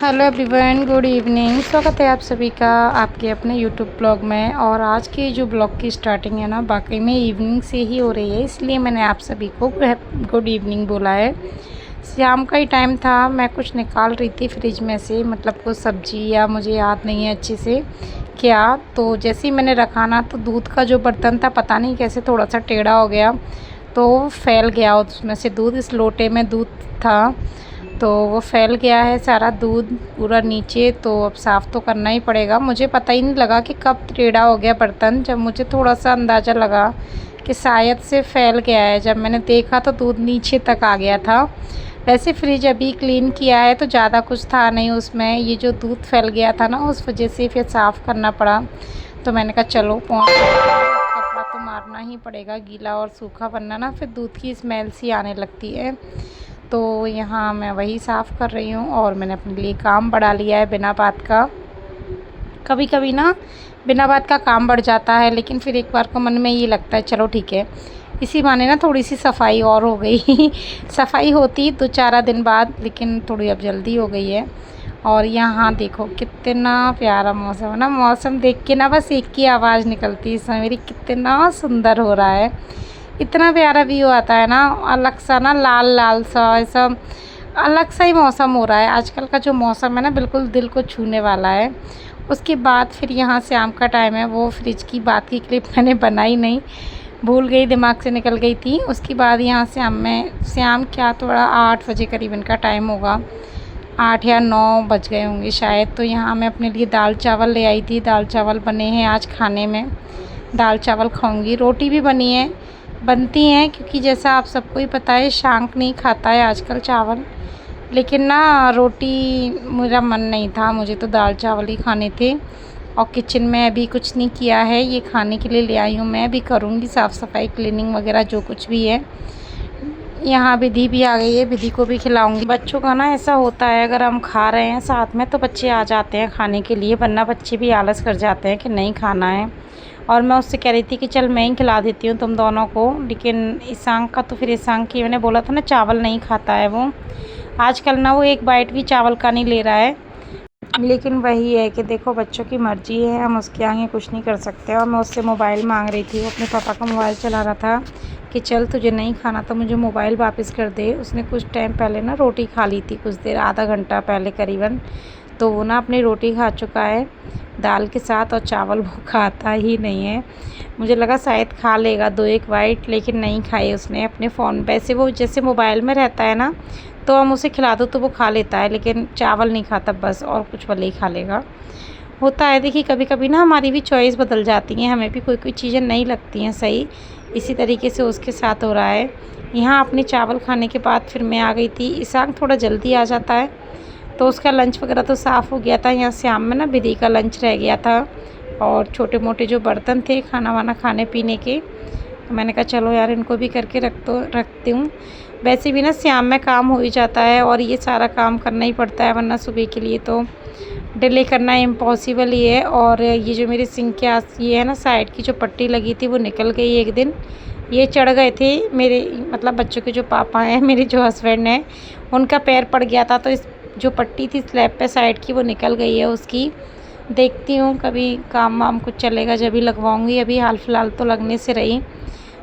Hello everyone, good evening. स्वागत है आप सभी का आपके अपने यूट्यूब ब्लॉग में। और आज की जो ब्लॉग की स्टार्टिंग है ना, वाकई में इवनिंग से ही हो रही है, इसलिए मैंने आप सभी को गुड इवनिंग बोला है। शाम का ही टाइम था, मैं कुछ निकाल रही थी फ्रिज में से, मतलब कुछ सब्जी या मुझे याद नहीं है अच्छे से क्या। तो जैसे ही मैंने रखा ना, तो दूध का जो बर्तन था पता नहीं कैसे थोड़ा सा टेढ़ा हो गया, तो फैल गया उसमें से दूध। इस लोटे में दूध था तो वो फैल गया है सारा दूध पूरा नीचे। तो अब साफ़ तो करना ही पड़ेगा। मुझे पता ही नहीं लगा कि कब टेढ़ा हो गया बर्तन, जब मुझे थोड़ा सा अंदाज़ा लगा कि शायद से फैल गया है। जब मैंने देखा तो दूध नीचे तक आ गया था। वैसे फ्रिज अभी क्लीन किया है तो ज़्यादा कुछ था नहीं उसमें, ये जो दूध फैल गया था ना उस वजह से फिर साफ़ करना पड़ा। तो मैंने कहा चलो कपड़ा तो मारना ही पड़ेगा, गीला और सूखा, वरना ना फिर दूध की स्मेल सी आने लगती है। तो यहाँ मैं वही साफ़ कर रही हूँ और मैंने अपने लिए काम बढ़ा लिया है बिना बात का। कभी कभी ना बिना बात का काम बढ़ जाता है, लेकिन फिर एक बार को मन में ये लगता है चलो ठीक है, इसी बहाने ना थोड़ी सी सफाई और हो गई सफाई होती 2-4 दिन बाद, लेकिन थोड़ी अब जल्दी हो गई है। और यहाँ देखो कितना प्यारा मौसम है ना, मौसम देख के ना बस एक ही आवाज़ निकलती है इसमें मेरी, कितना सुंदर हो रहा है। इतना प्यारा व्यू आता है ना, अलग सा ना, लाल लाल सा, ऐसा अलग सा ही मौसम हो रहा है। आजकल का जो मौसम है ना बिल्कुल दिल को छूने वाला है। उसके बाद फिर यहाँ शाम का टाइम है, वो फ्रिज की बात की क्लिप मैंने बनाई नहीं, भूल गई, दिमाग से निकल गई थी। उसके बाद यहाँ शाम क्या थोड़ा 8 बजे करीबन का टाइम होगा, 8 या 9 बज गए होंगे शायद। तो यहाँ मैं अपने लिए दाल चावल ले आई थी। दाल चावल बने हैं आज खाने में, दाल चावल खाऊंगी। रोटी भी बनती हैं, क्योंकि जैसा आप सबको ही पता है शांक नहीं खाता है आजकल चावल। लेकिन ना रोटी मेरा मन नहीं था, मुझे तो दाल चावल ही खाने थे। और किचन में अभी कुछ नहीं किया है, ये खाने के लिए ले आई हूँ। मैं भी करूँगी साफ़ सफाई, क्लीनिंग वगैरह जो कुछ भी है। यहाँ विधि भी आ गई है, विधि को भी खिलाऊंगी। बच्चों का ना ऐसा होता है, अगर हम खा रहे हैं साथ में तो बच्चे आ जाते हैं खाने के लिए, वरना बच्चे भी आलस कर जाते हैं कि नहीं खाना है। और मैं उससे कह रही थी कि चल मैं ही खिला देती हूँ तुम दोनों को, लेकिन ईशांक का तो फिर ईशांक की, मैंने बोला था ना चावल नहीं खाता है वो आजकल ना, वो एक बाइट भी चावल का नहीं ले रहा है। लेकिन वही है कि देखो बच्चों की मर्ज़ी है, हम उसके आगे कुछ नहीं कर सकते। और मैं उससे मोबाइल मांग रही थी, वो अपने पापा का मोबाइल चला रहा था कि चल तुझे नहीं खाना तो मुझे मोबाइल वापस कर दे। उसने कुछ टाइम पहले ना रोटी खा ली थी, कुछ देर, आधा घंटा पहले करीबन। तो वो ना अपनी रोटी खा चुका है दाल के साथ, और चावल वो खाता ही नहीं है। मुझे लगा शायद खा लेगा 2-1 बाइट, लेकिन नहीं खाई उसने अपने फ़ोन। वैसे वो जैसे मोबाइल में रहता है ना, तो हम उसे खिला दो तो वो खा लेता है, लेकिन चावल नहीं खाता बस, और कुछ भले ही खा लेगा। होता है, देखिए कभी कभी ना हमारी भी चॉइस बदल जाती हैं, हमें भी कोई कोई चीज़ें नहीं लगती हैं सही। इसी तरीके से उसके साथ हो रहा है। यहाँ अपने चावल खाने के बाद फिर मैं आ गई थी। ईशांक थोड़ा जल्दी आ जाता है, तो उसका लंच वगैरह तो साफ़ हो गया था। यहाँ शाम में ना विधि का लंच रह गया था, और छोटे मोटे जो बर्तन थे खाना वाना खाने पीने के, तो मैंने कहा चलो यार इनको भी करके रखती हूँ। वैसे भी ना शाम में काम हो ही जाता है, और ये सारा काम करना ही पड़ता है, वरना सुबह के लिए तो डिले करना इम्पॉसिबल ही है। और ये जो मेरे सिंक के आस ये है ना, साइड की जो पट्टी लगी थी वो निकल गई एक दिन। ये चढ़ गए थे मेरे, मतलब बच्चों के जो पापा हैं, मेरे जो हस्बैंड हैं, उनका पैर पड़ गया था, तो इस जो पट्टी थी स्लैब पे साइड की वो निकल गई है उसकी। देखती हूँ कभी काम वाम कुछ चलेगा जब ही लगवाऊँगी, अभी हाल फिलहाल तो लगने से रही।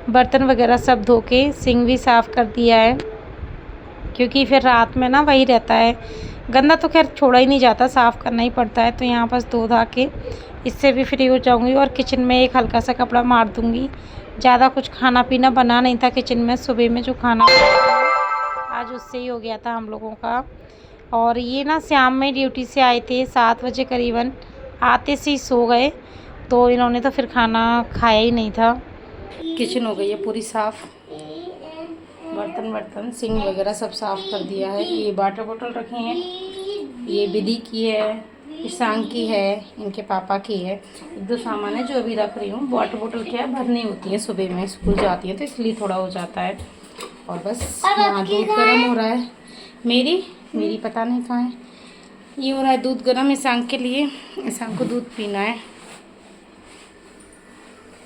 बर्तन वगैरह सब धो के सिंक भी साफ़ कर दिया है, क्योंकि फिर रात में ना वही रहता है, गंदा तो खैर छोड़ा ही नहीं जाता, साफ़ करना ही पड़ता है। तो यहाँ बस धो धा के इससे भी फ्री हो जाऊँगी, और किचन में एक हल्का सा कपड़ा मार दूँगी। ज़्यादा कुछ खाना पीना बना नहीं था किचन में, सुबह में जो खाना आज उससे ही हो गया था हम लोगों का। और ये ना शाम में ड्यूटी से आए थे 7 बजे करीबन, आते से ही सो गए, तो इन्होंने तो फिर खाना खाया ही नहीं था। किचन हो गई है पूरी साफ़, बर्तन सिंक वगैरह सब साफ़ कर दिया है। ये वाटर बोतल रखे हैं, ये विधि की है, ईशांक की है, इनके पापा की है। 1-2 सामान है जो अभी रख रही हूँ। वाटर बोतल क्या है, भरनी होती है, सुबह में स्कूल जाती है तो इसलिए थोड़ा हो जाता है। और बस यहाँ दूध गर्म हो रहा है, मेरी पता नहीं कहाँ है, ये हो रहा है दूध गर्म ईशांक के लिए। ईशांक को दूध पीना है।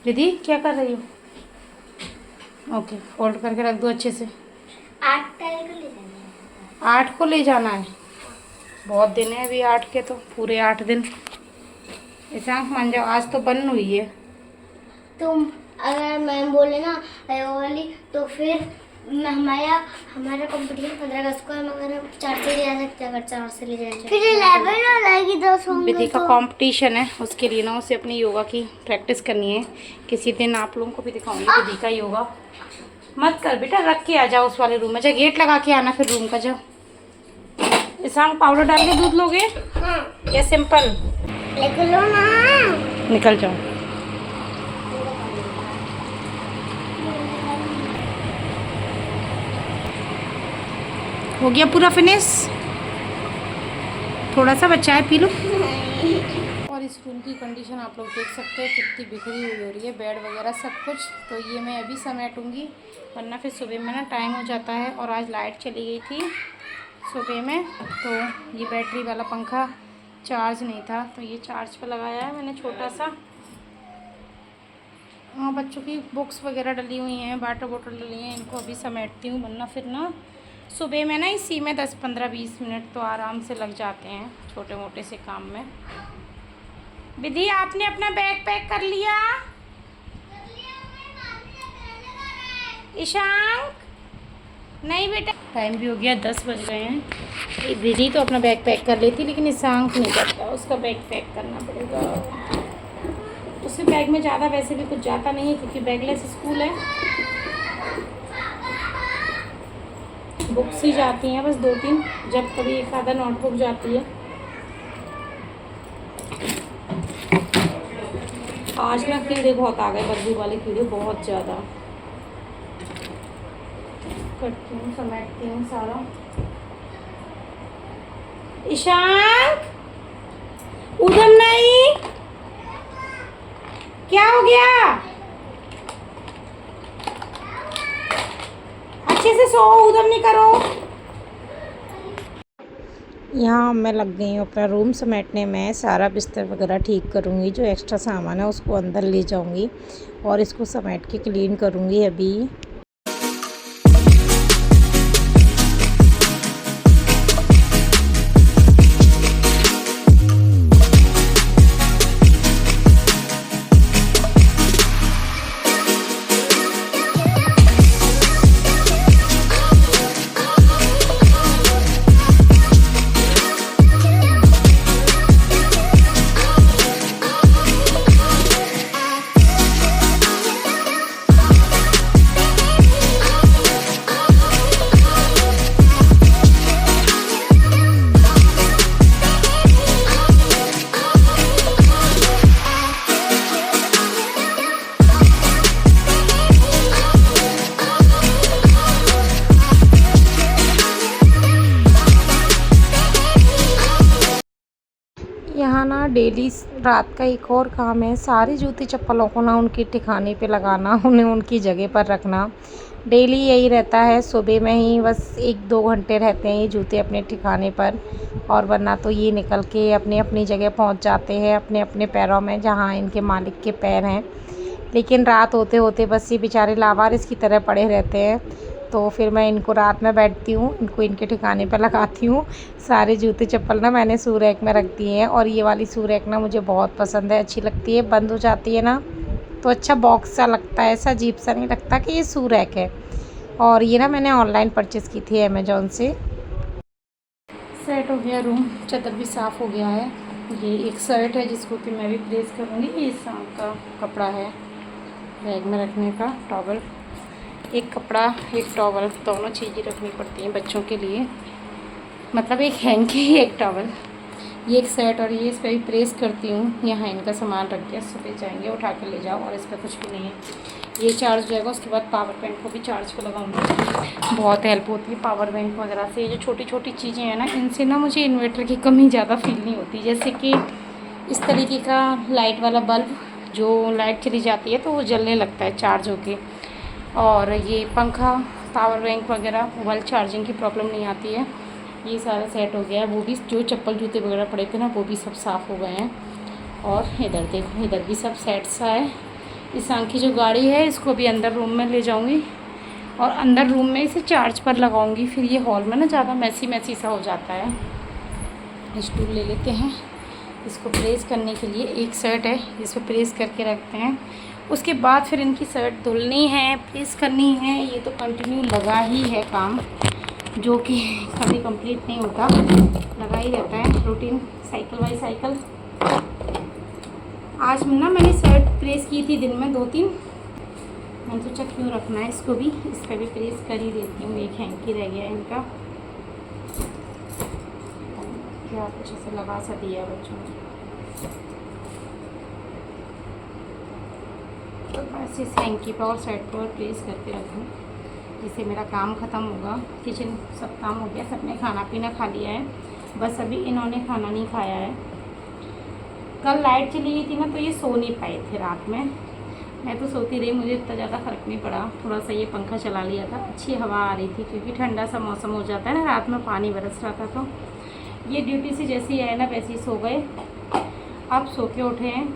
विधि क्या कर रही हो? ओके, फोल्ड करके रख दो अच्छे से। 8 को ले जाना है। 8 को ले जाना है, बहुत दिन है अभी 8 के, तो पूरे 8 दिन। ईशांक मान जाओ, आज तो बंद हुई है। तुम अगर मैम बोले ना वो वाली, तो फिर हमारा कंपटीशन 15 अगस्त को है, मगर हम 4 से ले जा सकते हैं, अगर 4 से ले जाएंगे फिर 11 हो जाएगी, 10 होंगे। विधि का कंपटीशन है, उसके लिए ना उसे अपनी योगा की प्रैक्टिस करनी है। किसी दिन आप लोगों को भी दिखाऊंगी विधि का योगा। मत कर बेटा, रख के आ जाओ उस वाले रूम में, जा गेट लगा के आना फिर रूम का। जाओ ईशांक, पाउडर डाल के दूध लोगे? हाँ। या सिंपल? लेकर लो ना। निकल जाओ। हो गया पूरा फिनिश? थोड़ा सा बचा है, पी लो। और इस रूम की कंडीशन आप लोग देख सकते हैं कितनी बिखरी हुई हो रही है, बेड वगैरह सब कुछ। तो ये मैं अभी समेटूंगी, वरना फिर सुबह में ना टाइम हो जाता है। और आज लाइट चली गई थी सुबह में, तो ये बैटरी वाला पंखा चार्ज नहीं था, तो ये चार्ज पर लगाया है मैंने छोटा सा। हाँ, बच्चों की बुक्स वगैरह डली हुई हैं, वाटर बोतल डली हैं, इनको अभी समेटती हूँ, वरना फिर ना सुबह में ना इसी में 10-15-20 मिनट तो आराम से लग जाते हैं छोटे मोटे से काम में। विधि, आपने अपना बैग पैक कर लिया? ईशांक, नहीं बेटा, टाइम भी हो गया, 10 बज गए हैं। विधि तो अपना बैग पैक कर लेती, लेकिन ईशांक नहीं करता, उसका बैग पैक करना पड़ेगा। उसके बैग में ज़्यादा वैसे भी कुछ जाता नहीं है, क्योंकि बैगलेस स्कूल है। बुक्स ही जाती हैं बस 2-3, जब कभी एक आधा नोटबुक जाती है। आज ना कीड़े बहुत आ गए, बदबू वाले कीड़े बहुत ज़्यादा। करती हूँ, समेटती हूँ सारा। ईशांक, उधर नहीं, क्या हो गया? अच्छे से सो, उधर नहीं करो। यहाँ मैं लग गई हूँ अपना रूम समेटने में, सारा बिस्तर वगैरह ठीक करूँगी, जो एक्स्ट्रा सामान है उसको अंदर ले जाऊँगी और इसको समेट के क्लीन करूँगी अभी। यहाँ ना डेली रात का एक और काम है, सारी जूती चप्पलों को ना उनके ठिकाने पे लगाना, उन्हें उनकी जगह पर रखना। डेली यही रहता है, सुबह में ही बस 1-2 घंटे रहते हैं ये जूते अपने ठिकाने पर, और वरना तो ये निकल के अपनी अपनी जगह पहुँच जाते हैं, अपने अपने पैरों में, जहाँ इनके मालिक के पैर हैं। लेकिन रात होते होते बस ये बेचारे लावारिस की तरह पड़े रहते हैं। तो फिर मैं इनको रात में बैठती हूँ, इनको इनके ठिकाने पर लगाती हूँ। सारे जूते चप्पल ना मैंने शू रैक में रख दिए हैं, और ये वाली शू रैक ना मुझे बहुत पसंद है, अच्छी लगती है। बंद हो जाती है ना तो अच्छा बॉक्स सा लगता है, ऐसा अजीब सा नहीं लगता कि ये शू रैक है। और ये ना मैंने ऑनलाइन परचेज़ की थी अमेज़ॉन से। सेट हो गया रूम, चादर भी साफ़ हो गया है। ये एक शर्ट है जिसको कि मैं भी प्रेस करूँगी। ये शाम का कपड़ा है बैग में रखने का, टॉवल, एक कपड़ा एक टॉवल, दोनों चीज़ें रखनी पड़ती हैं बच्चों के लिए, मतलब एक हैंकी एक टॉवल। ये एक शर्ट, और ये इस पर भी प्रेस करती हूँ। यहाँ इनका सामान रख दिया, सुबह जाएंगे उठा कर ले जाओ, और इस पर कुछ भी नहीं है। ये चार्ज हो जाएगा, उसके बाद पावर बैंक को भी चार्ज को लगाऊंगी। बहुत हेल्प होती है पावर बैंक वगैरह से। ये जो छोटी छोटी चीज़ें हैं ना, इनसे ना मुझे इन्वर्टर की कमी ज़्यादा फील नहीं होती। जैसे कि इस तरीके का लाइट वाला बल्ब, जो लाइट चली जाती है तो वो जलने लगता है चार्ज होके। और ये पंखा, पावर बैंक वगैरह, मोबाइल चार्जिंग की प्रॉब्लम नहीं आती है। ये सारा सेट हो गया है। वो भी जो चप्पल जूते वगैरह पड़े थे ना, वो भी सब साफ़ हो गए हैं। और इधर देखो, इधर भी सब सेट सा है। इस आंख की जो गाड़ी है, इसको भी अंदर रूम में ले जाऊंगी, और अंदर रूम में इसे चार्ज पर लगाऊंगी। फिर ये हॉल में ना ज़्यादा मैसी मैसी सा हो जाता है। स्टूल ले लेते हैं। इसको प्रेस करने के लिए एक शर्ट है, इसको प्रेस करके रखते हैं। उसके बाद फिर इनकी शर्ट धुलनी है, प्रेस करनी है। ये तो कंटिन्यू लगा ही है काम, जो कि कभी कंप्लीट नहीं होता, लगा ही रहता है रूटीन, साइकिल बाई साइकिल। आज ना मैंने शर्ट प्रेस की थी दिन में 2-3, मैंने सोचा क्यों रखना है इसको भी, इस पर भी प्रेस कर ही देती हूँ। एक हैंकी रह गया इनका, क्या कुछ ऐसे लगा सा दिया बच्चों ने, तो बस इस हैंकी पर और साइड पर प्रेस करके रखूँ, जिससे मेरा काम ख़त्म होगा। किचन सब काम हो गया, सबने खाना पीना खा लिया है, बस अभी इन्होंने खाना नहीं खाया है। कल लाइट चली गई थी ना, तो ये सो नहीं पाए थे रात में। मैं तो सोती रही, मुझे इतना ज़्यादा फ़र्क नहीं पड़ा। थोड़ा सा ये पंखा चला लिया था, अच्छी हवा आ रही थी, क्योंकि ठंडा सा मौसम हो जाता है ना, रात में पानी बरस रहा था। तो ये ड्यूटी से जैसे ही आए ना वैसे ही सो गए। अब सो के उठे हैं,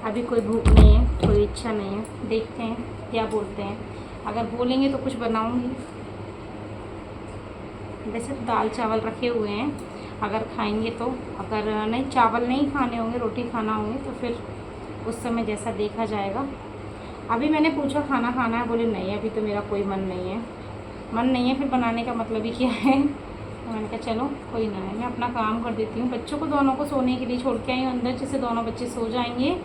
अभी कोई भूख नहीं है, कोई इच्छा नहीं है, देखते हैं क्या बोलते हैं। अगर बोलेंगे तो कुछ बनाऊँगी। वैसे तो दाल चावल रखे हुए हैं, अगर खाएंगे तो, अगर नहीं चावल नहीं खाने होंगे, रोटी खाना होंगे, तो फिर उस समय जैसा देखा जाएगा। अभी मैंने पूछा खाना खाना है, बोले नहीं अभी तो मेरा कोई मन नहीं है। मन नहीं है फिर बनाने का मतलब ही क्या है। तो मैंने कहा चलो कोई ना है, मैं अपना काम कर देती हूँ। बच्चों को दोनों को सोने के लिए छोड़ के आई हूँ अंदर, जैसे दोनों बच्चे सो जाएंगे।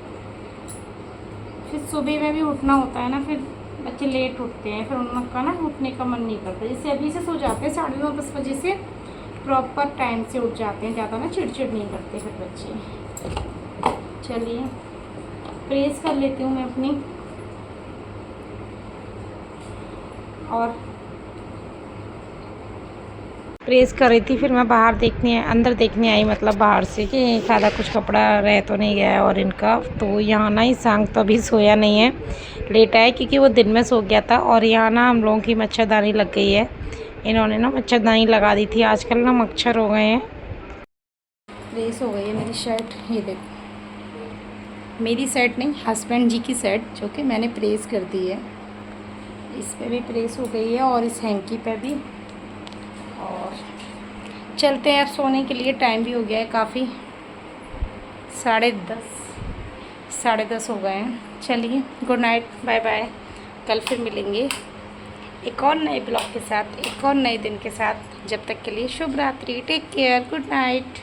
फिर सुबह में भी उठना होता है ना, फिर बच्चे लेट उठते हैं, फिर उनका ना उठने का मन नहीं करता। जैसे अभी से सो जाते हैं 9:30-10 बजे से, प्रॉपर टाइम से उठ जाते हैं, ज़्यादा ना चिड़चिड़ नहीं करते फिर बच्चे। चलिए प्रेस कर लेती हूँ मैं अपनी, और प्रेस कर रही थी। फिर मैं बाहर अंदर देखने आई, मतलब बाहर से, कि ज़्यादा कुछ कपड़ा रह तो नहीं गया है। और इनका तो यहाँ ना ईशांग तो अभी सोया नहीं है, लेट आया, क्योंकि वो दिन में सो गया था। और यहाँ ना हम लोगों की मच्छरदानी लग गई है, इन्होंने ना मच्छरदानी लगा दी थी। आजकल ना मच्छर हो गए हैं। प्रेस हो गई है मेरी शर्ट, ये देखो, मेरी शर्ट नहीं, हस्बैंड जी की शर्ट, जो कि मैंने प्रेस कर दी है। इस पे भी प्रेस हो गई है, और इस हैंकी पे भी। और चलते हैं, अब सोने के लिए टाइम भी हो गया है काफ़ी, 10:30 हो गए हैं। चलिए गुड नाइट, बाय बाय। कल फिर मिलेंगे एक और नए ब्लॉग के साथ, एक और नए दिन के साथ। जब तक के लिए शुभ रात्रि, टेक केयर, गुड नाइट।